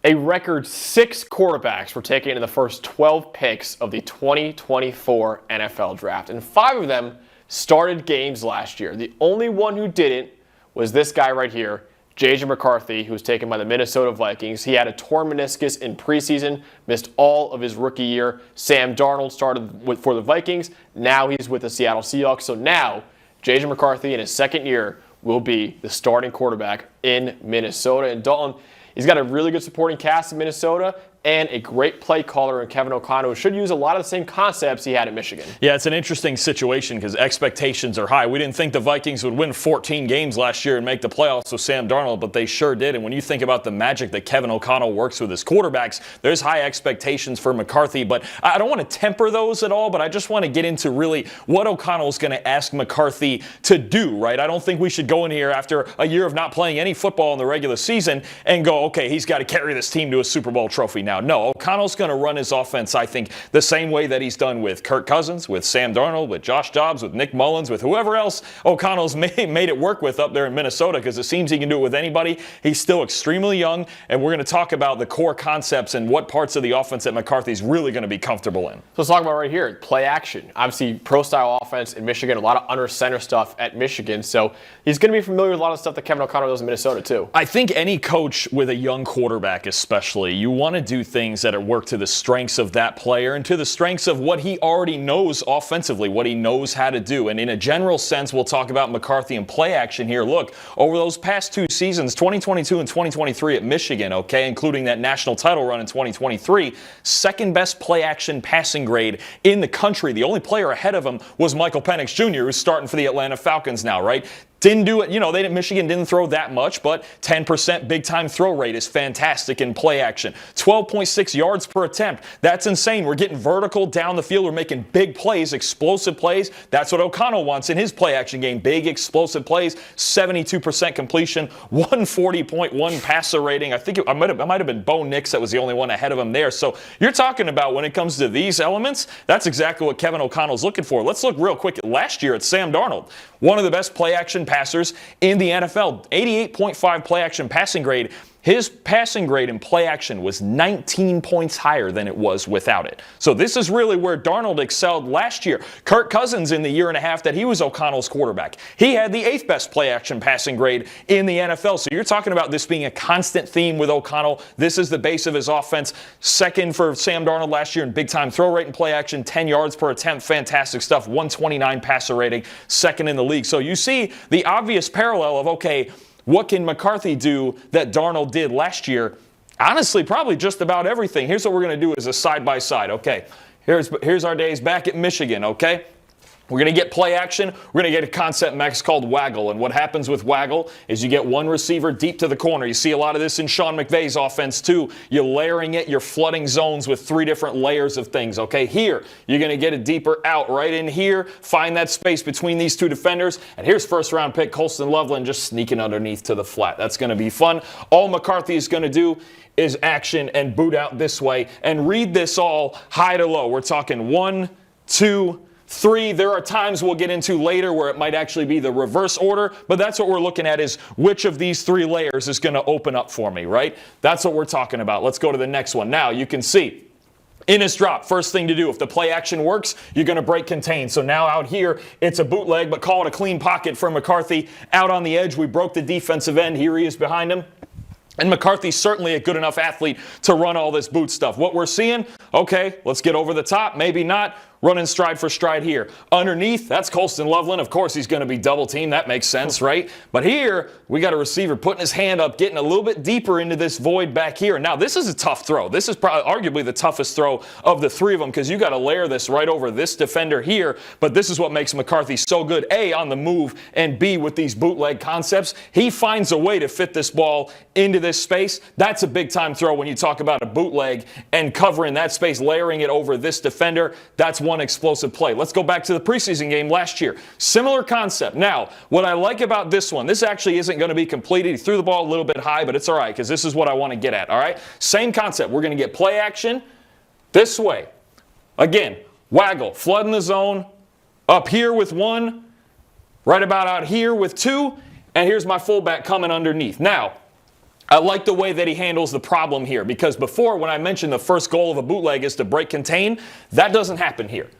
A record 6 quarterbacks were taken in the first 12 picks of the 2024 NFL Draft, and 5 of them started games last year. The only one who didn't was this guy right here, J.J. McCarthy, who was taken by the Minnesota Vikings. He had a torn meniscus in preseason, missed all of his rookie year. Sam Darnold started for the Vikings. Now he's with the Seattle Seahawks. So now J.J. McCarthy in his second year will be the starting quarterback in Minnesota. And Dalton, he's got a really good supporting cast in Minnesota and a great play caller in Kevin O'Connell, who should use a lot of the same concepts he had at Michigan. Yeah, it's an interesting situation because expectations are high. We didn't think the Vikings would win 14 games last year and make the playoffs with Sam Darnold, but they sure did. And when you think about the magic that Kevin O'Connell works with his quarterbacks, there's high expectations for McCarthy. But I don't want to temper those at all, but I just want to get into really what O'Connell's going to ask McCarthy to do, right? I don't think we should go in here after a year of not playing any football in the regular season and go, okay, he's got to carry this team to a Super Bowl trophy now. No, O'Connell's going to run his offense, I think, the same way that he's done with Kirk Cousins, with Sam Darnold, with Josh Dobbs, with Nick Mullins, with whoever else O'Connell's made it work with up there in Minnesota, because it seems he can do it with anybody. He's still extremely young, and we're going to talk about the core concepts and what parts of the offense that McCarthy's really going to be comfortable in. So let's talk about right here, play action. Obviously, pro-style offense in Michigan, a lot of under center stuff at Michigan. So he's going to be familiar with a lot of stuff that Kevin O'Connell does in Minnesota, too. I think any coach with a young quarterback especially, you want to do things that work to the strengths of that player and to the strengths of what he already knows offensively, what he knows how to do. And in a general sense, we'll talk about McCarthy and play action here. Look, over those past 2 seasons, 2022 and 2023 at Michigan, okay, including that national title run in 2023, second best play action passing grade in the country. The only player ahead of him was Michael Penix Jr., who's starting for the Atlanta Falcons now, right? Didn't do it, Michigan didn't throw that much, but 10% big-time throw rate is fantastic in play action. 12.6 yards per attempt. That's insane. We're getting vertical down the field. We're making big plays, explosive plays. That's what O'Connell wants in his play action game. Big, explosive plays. 72% completion. 140.1 passer rating. I think it might have been Bo Nix that was the only one ahead of him there. So you're talking about when it comes to these elements, that's exactly what Kevin O'Connell's looking for. Let's look real quick at last year at Sam Darnold. One of the best play action passers in the NFL. 88.5 play action passing grade. His passing grade in play action was 19 points higher than it was without it. So this is really where Darnold excelled last year. Kirk Cousins, in the year and a half that he was O'Connell's quarterback, he had the 8th best play action passing grade in the NFL. So you're talking about this being a constant theme with O'Connell. This is the base of his offense. Second for Sam Darnold last year in big time throw rate and play action, 10 yards per attempt, fantastic stuff, 129 passer rating, second in the league. So you see the obvious parallel of, okay, what can McCarthy do that Darnold did last year? Honestly, probably just about everything. Here's what we're going to do as a side-by-side, okay? Here's our days back at Michigan, okay? We're going to get play action. We're going to get a concept Max called waggle. And what happens with waggle is you get one receiver deep to the corner. You see a lot of this in Sean McVay's offense too. You're layering it. You're flooding zones with 3 different layers of things. Okay, here, you're going to get it deeper out. Right in here, find that space between these 2 defenders. And here's first-round pick Colston Loveland just sneaking underneath to the flat. That's going to be fun. All McCarthy is going to do is action and boot out this way. And read this all high to low. We're talking 1, 2, 3, there are times we'll get into later where it might actually be the reverse order, but that's what we're looking at is which of these 3 layers is going to open up for me, right? That's what we're talking about. Let's go to the next one. Now you can see in his drop, first thing to do, if the play action works, you're going to break contain. So now out here, it's a bootleg, but call it a clean pocket for McCarthy. Out on the edge, we broke the defensive end. Here he is behind him. And McCarthy's certainly a good enough athlete to run all this boot stuff. What we're seeing, okay, let's get over the top, maybe not. Running stride for stride here. Underneath, that's Colston Loveland. Of course, he's going to be double teamed. That makes sense, right? But here, we got a receiver putting his hand up, getting a little bit deeper into this void back here. Now, this is a tough throw. This is probably arguably the toughest throw of the 3 of them because you got to layer this right over this defender here. But this is what makes McCarthy so good, A, on the move, and B, with these bootleg concepts. He finds a way to fit this ball into this space. That's a big-time throw when you talk about a bootleg and covering that space, layering it over this defender. That's one explosive play. Let's go back to the preseason game last year. Similar concept. Now, what I like about this one, this actually isn't going to be completed. He threw the ball a little bit high, but it's all right because this is what I want to get at, all right? Same concept. We're going to get play action this way. Again, waggle, flood in the zone, up here with 1, right about out here with 2, and here's my fullback coming underneath. Now, I like the way that he handles the problem here, because before, when I mentioned the first goal of a bootleg is to break contain, that doesn't happen here.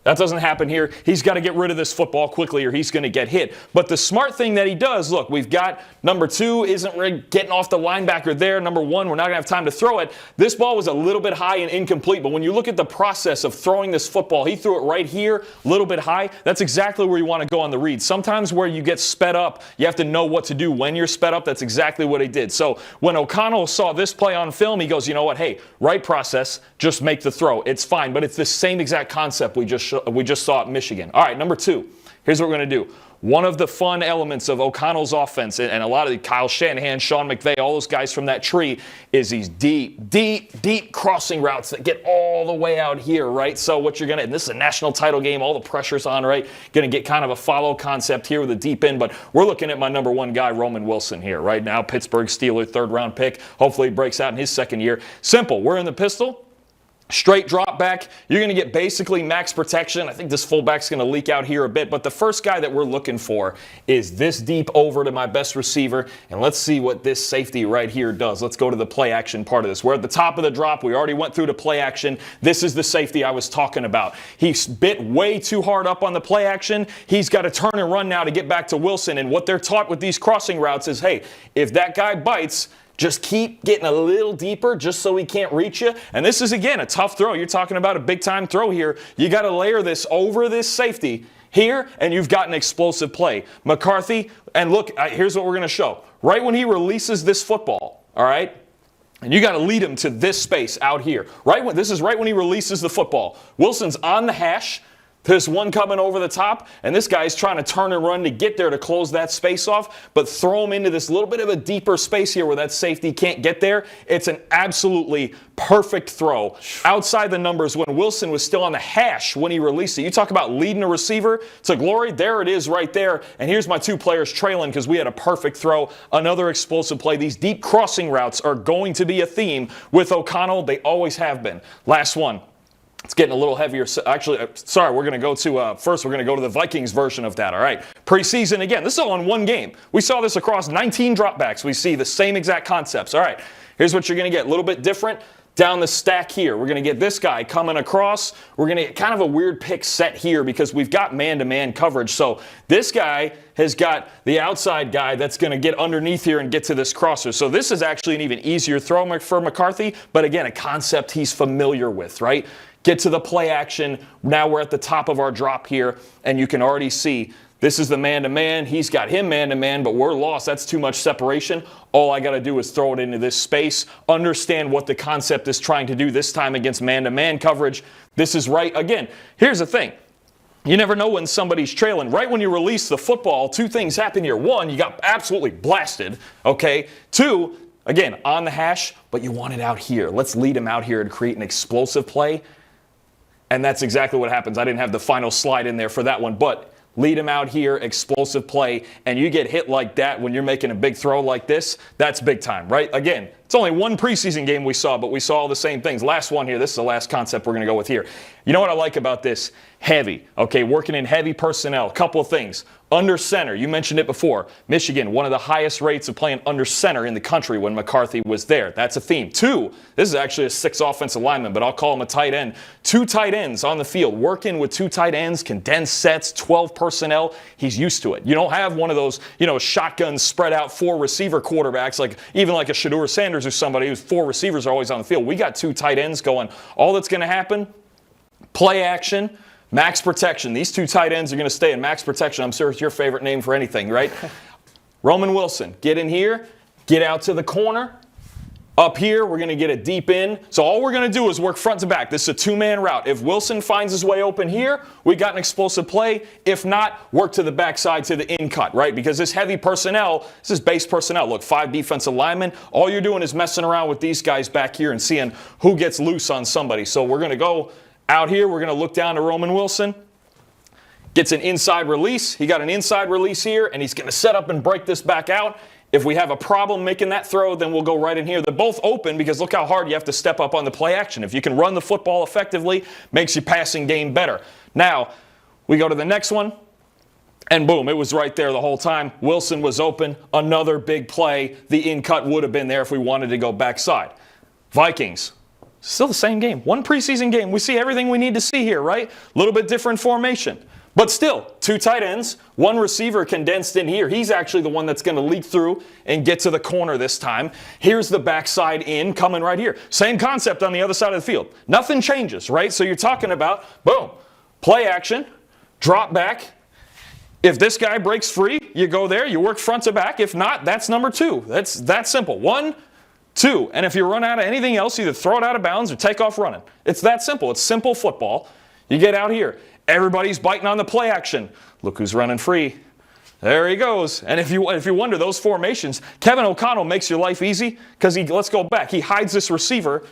That doesn't happen here. He's got to get rid of this football quickly or he's going to get hit. But the smart thing that he does, look, we've got number 2 isn't really getting off the linebacker there. Number 1, we're not going to have time to throw it. This ball was a little bit high and incomplete, but when you look at the process of throwing this football, he threw it right here, a little bit high. That's exactly where you want to go on the read. Sometimes where you get sped up, you have to know what to do when you're sped up. That's exactly what he did. So when O'Connell saw this play on film, he goes, you know what, hey, right process, just make the throw. It's fine, but it's the same exact concept we just saw at Michigan. All right, number 2. Here's what we're going to do. One of the fun elements of O'Connell's offense, and a lot of the Kyle Shanahan, Sean McVay, all those guys from that tree, is these deep crossing routes that get all the way out here, right? So what you're going to, and this is a national title game, all the pressure's on, right? Going to get kind of a follow concept here with a deep end, but we're looking at my number 1 guy, Roman Wilson here, right now. Pittsburgh Steeler, 3rd round pick. Hopefully he breaks out in his 2nd year. Simple. We're in the pistol. Straight drop back, you're going to get basically max protection. I think this fullback's going to leak out here a bit, but the first guy that we're looking for is this deep over to my best receiver, and let's see what this safety right here does. Let's go to the play action part of this. We're at the top of the drop. We already went through the play action. This is the safety I was talking about. He bit way too hard up on the play action. He's got to turn and run now to get back to Wilson, and what they're taught with these crossing routes is, hey, if that guy bites, just keep getting a little deeper just so he can't reach you. And this is, again, a tough throw. You're talking about a big-time throw here. You got to layer this over this safety here, and you've got an explosive play. McCarthy, and look, here's what we're going to show. Right when he releases this football, all right, and you got to lead him to this space out here. This is right when he releases the football. Wilson's on the hash. There's one coming over the top, and this guy's trying to turn and run to get there to close that space off, but throw him into this little bit of a deeper space here where that safety can't get there. It's an absolutely perfect throw. Outside the numbers, when Wilson was still on the hash when he released it. You talk about leading a receiver to glory. There it is right there. And here's my 2 players trailing because we had a perfect throw. Another explosive play. These deep crossing routes are going to be a theme with O'Connell. They always have been. Last one. It's getting a little heavier. Actually, sorry, we're going to go to, first we're going to go to the Vikings version of that, all right? Preseason, again, this is all in one game. We saw this across 19 dropbacks. We see the same exact concepts. All right, here's what you're going to get. A little bit different down the stack here. We're going to get this guy coming across. We're going to get kind of a weird pick set here because we've got man-to-man coverage. So this guy has got the outside guy that's going to get underneath here and get to this crosser. So this is actually an even easier throw for McCarthy, but again, a concept he's familiar with, right? Get to the play action. Now we're at the top of our drop here, and you can already see this is the man-to-man. He's got him man-to-man, but we're lost. That's too much separation. All I got to do is throw it into this space, understand what the concept is trying to do this time against man-to-man coverage. This is right. Again, here's the thing. You never know when somebody's trailing. Right when you release the football, 2 things happen here. 1, you got absolutely blasted, okay? 2, again, on the hash, but you want it out here. Let's lead him out here and create an explosive play. And that's exactly what happens. I didn't have the final slide in there for that one, but lead him out here, explosive play, and you get hit like that when you're making a big throw like this, that's big time, right? Again, it's only one preseason game we saw, but we saw all the same things. Last one here. This is the last concept we're going to go with here. You know what I like about this? Heavy. Okay, working in heavy personnel. A couple of things. Under center. You mentioned it before. Michigan, one of the highest rates of playing under center in the country when McCarthy was there. That's a theme. 2, this is actually a 6 offensive lineman, but I'll call him a tight end. 2 tight ends on the field. Working with 2 tight ends, condensed sets, 12 personnel. He's used to it. You don't have one of those, shotguns spread out 4 receiver quarterbacks, like even like a Shedeur Sanders or somebody whose 4 receivers are always on the field. We got 2 tight ends going. All that's going to happen, play action, max protection. These 2 tight ends are going to stay in max protection. I'm sure it's your favorite name for anything, right? Roman Wilson, get in here, get out to the corner. Up here, we're going to get a deep in. So all we're going to do is work front to back. This is a 2-man route. If Wilson finds his way open here, we got an explosive play. If not, work to the backside to the in cut, right? Because this heavy personnel, this is base personnel. Look, 5 defensive linemen. All you're doing is messing around with these guys back here and seeing who gets loose on somebody. So we're going to go out here. We're going to look down to Roman Wilson. Gets an inside release. He got an inside release here, and he's going to set up and break this back out. If we have a problem making that throw, then we'll go right in here. They're both open because look how hard you have to step up on the play action. If you can run the football effectively, makes your passing game better. Now, we go to the next one. And boom, it was right there the whole time. Wilson was open. Another big play. The in-cut would have been there if we wanted to go backside. Vikings, still the same game. One preseason game. We see everything we need to see here, right? A little bit different formation. But still, 2 tight ends, 1 receiver condensed in here. He's actually the one that's going to leak through and get to the corner this time. Here's the backside in coming right here. Same concept on the other side of the field. Nothing changes, right? So you're talking about, boom, play action, drop back. If this guy breaks free, you go there, you work front to back. If not, that's number 2. That's that simple. 1, 2. And if you run out of anything else, either throw it out of bounds or take off running. It's that simple. It's simple football. You get out here. Everybody's biting on the play action. Look who's running free. There he goes. And if you wonder, those formations, Kevin O'Connell makes your life easy because let's go back. He hides this receiver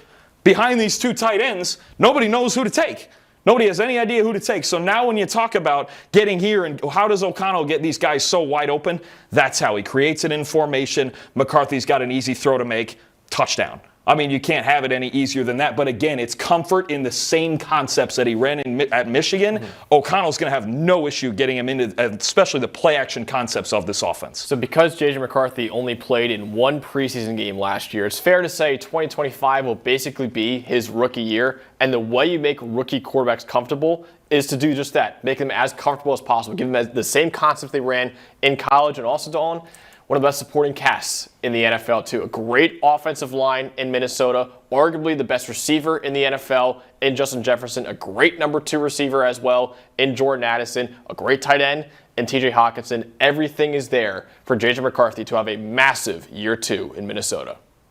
behind these 2 tight ends. Nobody knows who to take. Nobody has any idea who to take. So now when you talk about getting here and how does O'Connell get these guys so wide open, that's how he creates it in formation. McCarthy's got an easy throw to make. Touchdown. I mean, you can't have it any easier than that. But again, it's comfort in the same concepts that he ran at Michigan. Mm-hmm. O'Connell's going to have no issue getting him into, especially the play action concepts of this offense. So because J.J. McCarthy only played in 1 preseason game last year, it's fair to say 2025 will basically be his rookie year. And the way you make rookie quarterbacks comfortable is to do just that. Make them as comfortable as possible. Give them the same concepts they ran in college. And also, Dalton, one of the best supporting casts in the NFL, too. A great offensive line in Minnesota, arguably the best receiver in the NFL in Justin Jefferson, a great number 2 receiver as well in Jordan Addison, a great tight end in TJ Hawkinson. Everything is there for J.J. McCarthy to have a massive year 2 in Minnesota.